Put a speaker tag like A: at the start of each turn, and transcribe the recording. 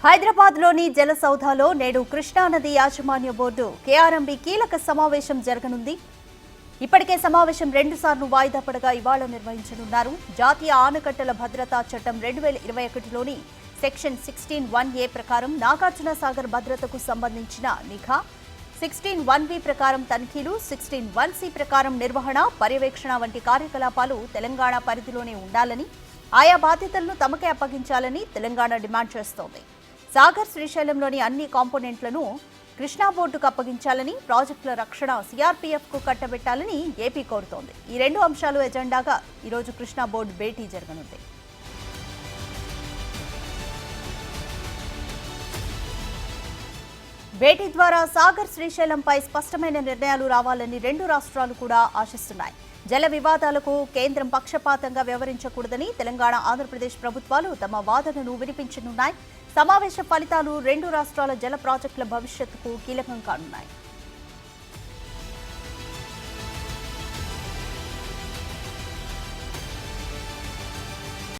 A: హైదరాబాద్లోని జలసౌధలో నేడు కృష్ణానది యాజమాన్య బోర్డు కేఆర్ఎంబీ కీలక సమావేశం జరగనుంది. ఇప్పటికే సమావేశం 2 సార్లు వాయిదా పడగా ఇవాళ నిర్వహించనున్నారు. జాతీయ ఆనకట్టల భద్రతా చట్టం 2021లోని సెక్షన్ 16(1)A ప్రకారం నాగార్జున సాగర్ భద్రతకు సంబంధించిన నిఘా, 16(1)B ప్రకారం తనిఖీలు, 16(1)C ప్రకారం నిర్వహణ, పర్యవేక్షణ వంటి కార్యకలాపాలు తెలంగాణ పరిధిలోనే ఉండాలని, ఆయా బాధ్యతలను తమకే అప్పగించాలని తెలంగాణ డిమాండ్ చేస్తోంది. సాగర్ శ్రీశైలంలోని అన్ని కాంపోనెంట్లను కృష్ణా బోర్డుకు అప్పగించాలని, ప్రాజెక్టుల రక్షణ సిఆర్పీఎఫ్కు కట్టబెట్టాలని ఏపీ కోరుతోంది. ఈ 2 అంశాలు ఎజెండాగా ఈరోజు కృష్ణా బోర్డు భేటీ జరగనుంది. భేటీ ద్వారా సాగర్ శ్రీశైలంపై స్పష్టమైన నిర్ణయాలు రావాలని 2 రాష్ట్రాలు కూడా ఆశిస్తున్నాయి. జల వివాదాలకు కేంద్రం పక్షపాతంగా వ్యవహరించకూడదని తెలంగాణ, ఆంధ్రప్రదేశ్ ప్రభుత్వాలు తమ వాదనను వినిపించనున్నాయి. సమావేశ ఫలితాలు 2 రాష్ట్రాల జల ప్రాజెక్టుల భవిష్యత్తుకు కీలకం కానున్నాయి.